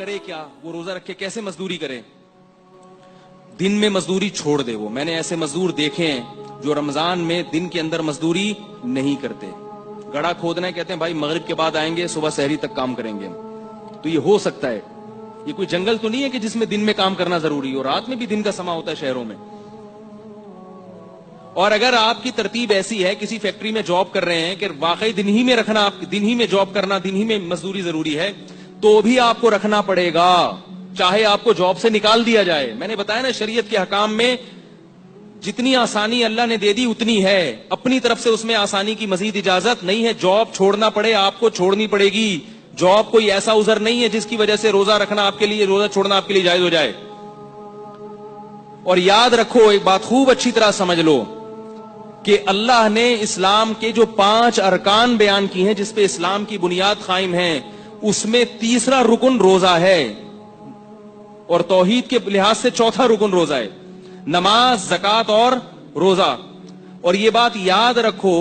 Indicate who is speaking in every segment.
Speaker 1: کرے کیا؟ وہ روزہ رکھ کے کیسے مزدوری کرے؟ دن میں مزدوری چھوڑ دے. وہ میں نے ایسے مزدور دیکھے ہیں جو رمضان میں دن کے اندر مزدوری نہیں کرتے. گڑھا کھودنا ہے، کہتے ہیں بھائی مغرب کے بعد آئیں گے، صبح سحری تک کام کریں گے. تو یہ ہو سکتا ہے. یہ کوئی جنگل تو نہیں ہے کہ جس میں دن میں کام کرنا ضروری ہو، رات میں بھی دن کا سما ہوتا ہے شہروں میں. اور اگر آپ کی ترتیب ایسی ہے، کسی فیکٹری میں جاب کر رہے ہیں کہ واقعی دن ہی میں رکھنا، دن ہی میں جاب کرنا، دن ہی میں مزدوری ضروری ہے، تو بھی آپ کو رکھنا پڑے گا، چاہے آپ کو جاب سے نکال دیا جائے. میں نے بتایا نا، شریعت کے حکام میں جتنی آسانی اللہ نے دے دی اتنی ہے، اپنی طرف سے اس میں آسانی کی مزید اجازت نہیں ہے. جاب چھوڑنا پڑے آپ کو، چھوڑنی پڑے گی. جاب کوئی ایسا عذر نہیں ہے جس کی وجہ سے روزہ رکھنا آپ کے لیے، روزہ چھوڑنا آپ کے لیے جائز ہو جائے. اور یاد رکھو، ایک بات خوب اچھی طرح سمجھ لو کہ اللہ نے اسلام کے جو 5 ارکان بیان کی ہیں جس پہ اسلام کی بنیاد قائم ہے، اس میں تیسرا رکن روزہ ہے، اور توحید کے لحاظ سے چوتھا رکن روزہ ہے. نماز، زکوٰۃ اور روزہ. اور یہ بات یاد رکھو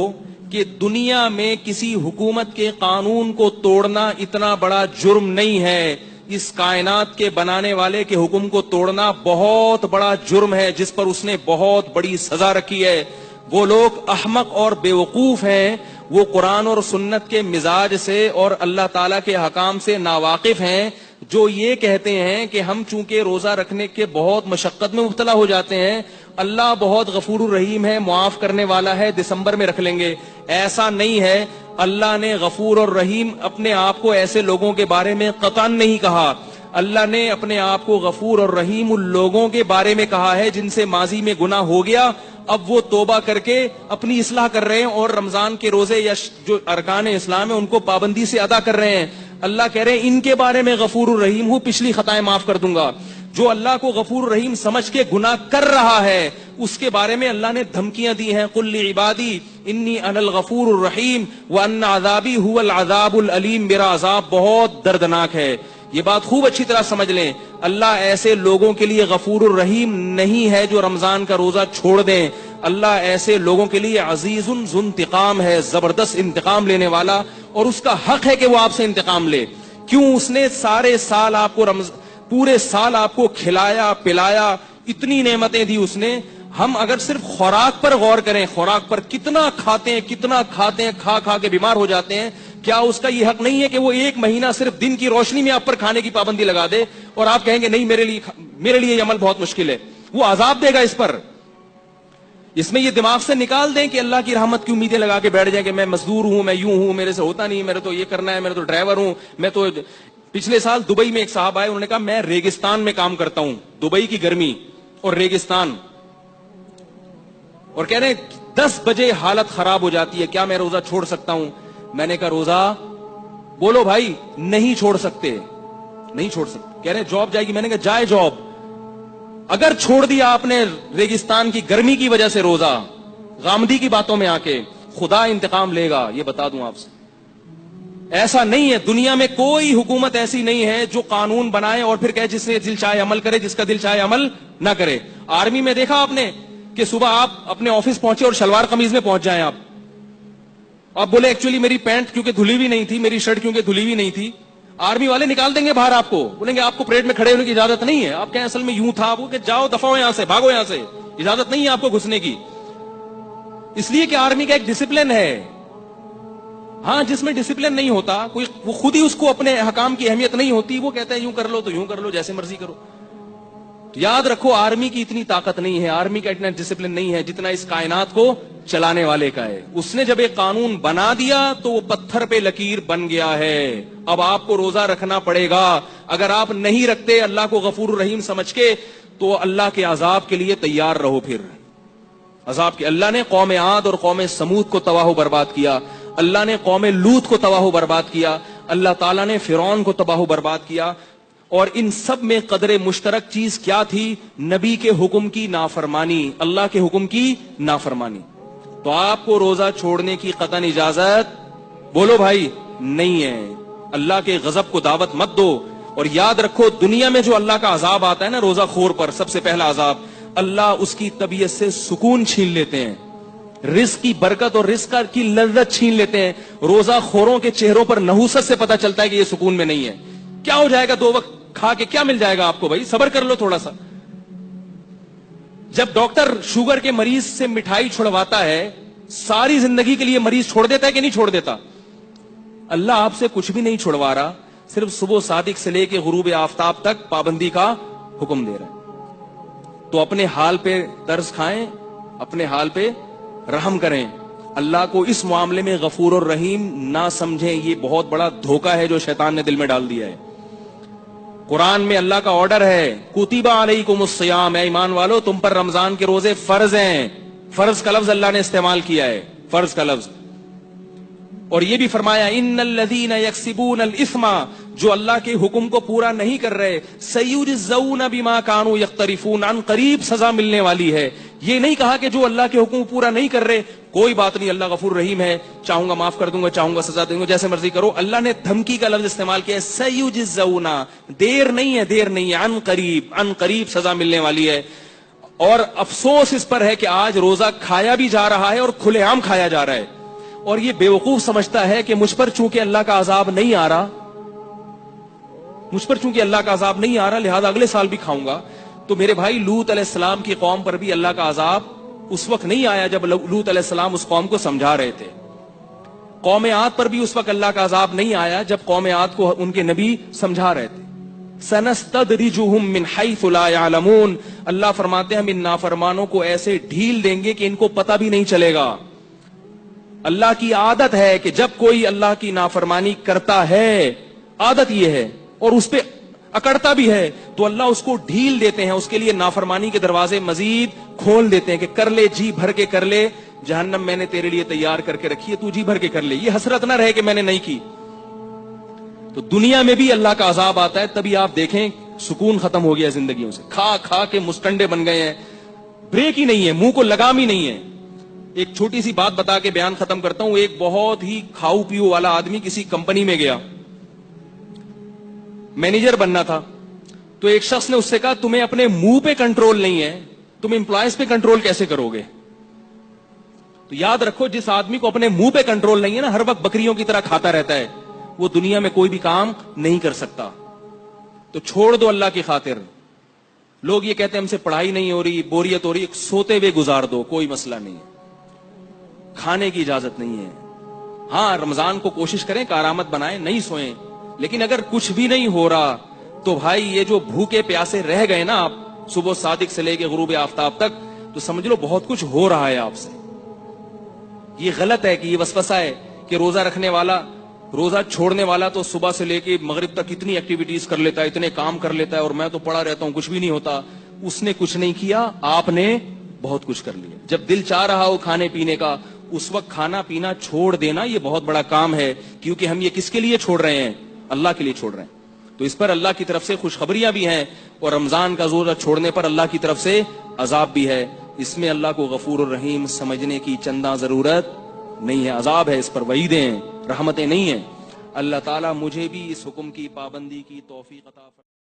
Speaker 1: کہ دنیا میں کسی حکومت کے قانون کو توڑنا اتنا بڑا جرم نہیں ہے. اس کائنات کے بنانے والے کے حکم کو توڑنا بہت بڑا جرم ہے، جس پر اس نے بہت بڑی سزا رکھی ہے. وہ لوگ احمق اور بیوقوف ہیں، وہ قرآن اور سنت کے مزاج سے اور اللہ تعالیٰ کے حکام سے ناواقف ہیں، جو یہ کہتے ہیں کہ ہم چونکہ روزہ رکھنے کے بہت مشقت میں مبتلا ہو جاتے ہیں، اللہ بہت غفور الرحیم ہے، معاف کرنے والا ہے، دسمبر میں رکھ لیں گے. ایسا نہیں ہے. اللہ نے غفور اور رحیم اپنے آپ کو ایسے لوگوں کے بارے میں قطعاً نہیں کہا. اللہ نے اپنے آپ کو غفور اور رحیم ان لوگوں کے بارے میں کہا ہے جن سے ماضی میں گناہ ہو گیا، اب وہ توبہ کر کے اپنی اصلاح کر رہے ہیں اور رمضان کے روزے یا جو ارکان اسلام ہے ان کو پابندی سے ادا کر رہے ہیں. اللہ کہہ رہے ہیں ان کے بارے میں غفور الرحیم ہوں، پچھلی خطائیں معاف کر دوں گا. جو اللہ کو غفور الرحیم سمجھ کے گناہ کر رہا ہے اس کے بارے میں اللہ نے دھمکیاں دی ہیں. قل لعبادی انی انا الغفور الرحیم وان عذابی هو العذاب العلیم. میرا عذاب بہت دردناک ہے. یہ بات خوب اچھی طرح سمجھ لیں، اللہ ایسے لوگوں کے لیے غفور الرحیم نہیں ہے جو رمضان کا روزہ چھوڑ دیں. اللہ ایسے لوگوں کے لیے عزیز ذو انتقام ہے، زبردست انتقام لینے والا، اور اس کا حق ہے کہ وہ آپ سے انتقام لے. کیوں؟ اس نے سارے سال آپ کو پورے سال آپ کو کھلایا پلایا، اتنی نعمتیں دی اس نے. ہم اگر صرف خوراک پر غور کریں، خوراک پر کتنا کھاتے ہیں، کھا کھا کے بیمار ہو جاتے ہیں. کیا اس کا یہ حق نہیں ہے کہ وہ 1 مہینہ صرف دن کی روشنی میں آپ پر کھانے کی پابندی لگا دے، اور آپ کہیں گے نہیں میرے لیے یہ عمل بہت مشکل ہے؟ وہ عذاب دے گا اس پر. اس میں یہ دماغ سے نکال دیں کہ اللہ کی رحمت کی امیدیں لگا کے بیٹھ جائیں کہ میں مزدور ہوں، میں یوں ہوں، میرے سے ہوتا نہیں، میرے تو یہ کرنا ہے، میرے تو ڈرائیور ہوں، میں تو. پچھلے سال دبئی میں ایک صاحب آئے، انہوں نے کہا میں ریگستان میں کام کرتا ہوں، دبئی کی گرمی اور ریگستان، اور کہہ رہے ہیں 10 بجے حالت خراب ہو جاتی ہے، کیا میں روزہ چھوڑ سکتا ہوں؟ میں نے کہا روزہ بولو بھائی، نہیں چھوڑ سکتے، نہیں چھوڑ سکتے. کہہ رہے ہیں جاب جائے گی. میں نے کہا جائے جاب. اگر چھوڑ دیا آپ نے ریگستان کی گرمی کی وجہ سے روزہ، غامدی کی باتوں میں آ کے، خدا انتقام لے گا، یہ بتا دوں آپ سے. ایسا نہیں ہے، دنیا میں کوئی حکومت ایسی نہیں ہے جو قانون بنائے اور پھر کہے جس سے دل چاہے عمل کرے، جس کا دل چاہے عمل نہ کرے. آرمی میں دیکھا آپ نے کہ صبح آپ اپنے آفس پہنچے اور شلوار قمیض میں پہنچ جائیں. آپ بولے ایکچولی میری پینٹ کیونکہ دھلی ہوئی نہیں تھی، میری شرٹ کیونکہ دھلی ہوئی نہیں تھی، آرمی والے نکال دیں گے باہر. آپ کو بولیں گے آپ کو پریڈ میں کھڑے ہونے کی اجازت نہیں ہے. آپ کہیں اصل میں یوں تھا، وہ کہ جاؤ دفعہ ہو یہاں سے، بھاگو یہاں سے، اجازت نہیں ہے آپ کو گھسنے کی. اس لیے کہ آرمی کا ایک ڈسپلن ہے. ہاں جس میں ڈسپلن نہیں ہوتا، کوئی وہ خود ہی اس کو اپنے حکام کی اہمیت نہیں ہوتی، وہ کہتا ہے یوں کر لو تو یوں کر لو، جیسے مرضی کرو. یاد رکھو آرمی کی اتنی طاقت نہیں ہے، آرمی کا اتنا ڈسپلن نہیں ہے جتنا اس کائنات کو چلانے والے کا ہے. اس نے جب ایک قانون بنا دیا تو وہ پتھر پہ لکیر بن گیا ہے. اب آپ کو روزہ رکھنا پڑے گا. اگر آپ نہیں رکھتے اللہ کو غفور الرحیم سمجھ کے، تو اللہ کے عذاب کے لیے تیار رہو. پھر عذاب کے اللہ نے قوم عاد اور قوم سمود کو تباہ و برباد کیا، اللہ نے قوم لوط کو تباہ و برباد کیا، اللہ تعالیٰ نے فرعون کو تباہ و برباد کیا. اور ان سب میں قدر مشترک چیز کیا تھی؟ نبی کے حکم کی نافرمانی، اللہ کے حکم کی نافرمانی. تو آپ کو روزہ چھوڑنے کی قطعاً اجازت بولو بھائی نہیں ہے. اللہ کے غضب کو دعوت مت دو. اور یاد رکھو دنیا میں جو اللہ کا عذاب آتا ہے نا روزہ خور پر، سب سے پہلا عذاب اللہ اس کی طبیعت سے سکون چھین لیتے ہیں، رزق کی برکت اور رزق کی لذت چھین لیتے ہیں. روزہ خوروں کے چہروں پر نحوست سے پتہ چلتا ہے کہ یہ سکون میں نہیں ہے. کیا ہو جائے گا 2 وقت کھا کے کیا مل جائے گا آپ کو بھائی؟ صبر کر لو تھوڑا سا. جب ڈاکٹر شوگر کے مریض سے مٹھائی چھڑواتا ہے ساری زندگی کے لیے مریض چھوڑ دیتا ہے کہ نہیں چھوڑ دیتا؟ اللہ آپ سے کچھ بھی نہیں چھڑوا رہا, صرف صبح صادق سے لے کے غروب آفتاب تک پابندی کا حکم دے رہا ہے. تو اپنے حال پہ ترس کھائیں, اپنے حال پہ رحم کریں. اللہ کو اس معاملے میں غفور اور رحیم نہ سمجھیں, یہ بہت بڑا دھوکہ ہے جو شیطان نے دل میں ڈال دیا ہے. قرآن میں اللہ کا آرڈر ہے, کتب علیکم الصیام, اے ایمان والو تم پر رمضان کے روزے فرض ہیں. فرض کا لفظ اللہ نے استعمال کیا ہے, فرض کا لفظ. اور یہ بھی فرمایا ان الذین یکسبون الاثم, جو اللہ کے حکم کو پورا نہیں کر رہے, سیجزون بما کانوا یقترفون, عن قریب سزا ملنے والی ہے. یہ نہیں کہا کہ جو اللہ کے حکم پورا نہیں کر رہے کوئی بات نہیں, اللہ غفور رحیم ہے, چاہوں گا معاف کر دوں گا, چاہوں گا سزا دوں گا, جیسے مرضی کرو. اللہ نے دھمکی کا لفظ استعمال کیا ہے, سیجزون, دیر نہیں ہے, دیر نہیں ہے, عن قریب سزا ملنے والی ہے. اور افسوس اس پر ہے کہ آج روزہ کھایا بھی جا رہا ہے اور کھلے عام کھایا جا رہا ہے, اور یہ بیوقوف سمجھتا ہے کہ مجھ پر چونکہ اللہ کا عذاب نہیں آ رہا, مجھ پر چونکہ اللہ کا عذاب نہیں آ رہا لہذا اگلے سال بھی کھاؤں گا. تو میرے بھائی لوط علیہ السلام کی قوم پر بھی اللہ کا عذاب اس وقت نہیں آیا جب لوط علیہ السلام اس قوم کو سمجھا رہے تھے. قوم عاد پر بھی اس وقت اللہ کا عذاب نہیں آیا جب قوم عاد کو ان کے نبی سمجھا رہے تھے. سنستدرجهم من حيث لا يعلمون, اللہ فرماتے ہیں ہم ان نافرمانوں کو ایسے ڈھیل دیں گے کہ ان کو پتہ بھی نہیں چلے گا. اللہ کی عادت ہے کہ جب کوئی اللہ کی نافرمانی کرتا ہے, عادت یہ ہے, اور اس پہ اکڑتا بھی ہے تو اللہ اس کو ڈھیل دیتے ہیں, اس کے لیے نافرمانی کے دروازے مزید کھول دیتے ہیں کہ کر لے, جی بھر کے کر لے, جہنم میں نے تیرے لیے تیار کر کے رکھی ہے, تو جی بھر کے کر لے, یہ حسرت نہ رہے کہ میں نے نہیں کی. تو دنیا میں بھی اللہ کا عذاب آتا ہے, تبھی آپ دیکھیں سکون ختم ہو گیا زندگیوں سے, کھا کھا کے مسٹنڈے بن گئے ہیں, بریک ہی نہیں ہے, منہ کو لگام ہی نہیں ہے. ایک چھوٹی سی بات بتا کے بیان ختم کرتا ہوں. ایک بہت ہی کھاؤ پیو والا آدمی کسی کمپنی میں گیا, مینیجر بننا تھا. تو ایک شخص نے اس سے کہا تمہیں اپنے منہ پہ کنٹرول نہیں ہے, تم امپلائیز پہ کنٹرول کیسے کرو گے؟ تو یاد رکھو جس آدمی کو اپنے منہ پہ کنٹرول نہیں ہے نا, ہر وقت بکریوں کی طرح کھاتا رہتا ہے, وہ دنیا میں کوئی بھی کام نہیں کر سکتا. تو چھوڑ دو اللہ کی خاطر. لوگ یہ کہتے ہیں ہم سے پڑھائی نہیں ہو رہی, بوریت ہو رہی, سوتے ہوئے گزار دو, کوئی مسئلہ نہیں ہے, کھانے کی اجازت نہیں ہے. ہاں رمضان کو کوشش کریں کارآمد بنائیں, نہیں سوئیں, لیکن اگر کچھ بھی نہیں ہو رہا تو بھائی یہ جو بھوکے پیاسے رہ گئے نا آپ صبح صادق سے لے کے غروب آفتاب تک, تو سمجھ لو بہت کچھ ہو رہا ہے آپ سے. یہ غلط ہے کہ یہ وسوسہ ہے کہ روزہ رکھنے والا, روزہ چھوڑنے والا تو صبح سے لے کے مغرب تک اتنی ایکٹیویٹیز کر لیتا ہے, اتنے کام کر لیتا ہے, اور میں تو پڑا رہتا ہوں, کچھ بھی نہیں ہوتا. اس نے کچھ نہیں کیا, آپ نے بہت کچھ کر لیا. جب دل چاہ رہا ہو کھانے پینے کا اس وقت کھانا پینا چھوڑ دینا یہ بہت بڑا کام ہے, کیونکہ ہم یہ کس کے لیے چھوڑ رہے ہیں؟ اللہ کے لیے چھوڑ رہے ہیں. تو اس پر اللہ کی طرف سے خوشخبریاں بھی ہیں, اور رمضان کا روزہ چھوڑنے پر اللہ کی طرف سے عذاب بھی ہے. اس میں اللہ کو غفور الرحیم سمجھنے کی چندہ ضرورت نہیں ہے. عذاب ہے, اس پر وعیدیں ہیں, رحمتیں نہیں ہیں. اللہ تعالیٰ مجھے بھی اس حکم کی پابندی کی توفیق عطا فرمائے.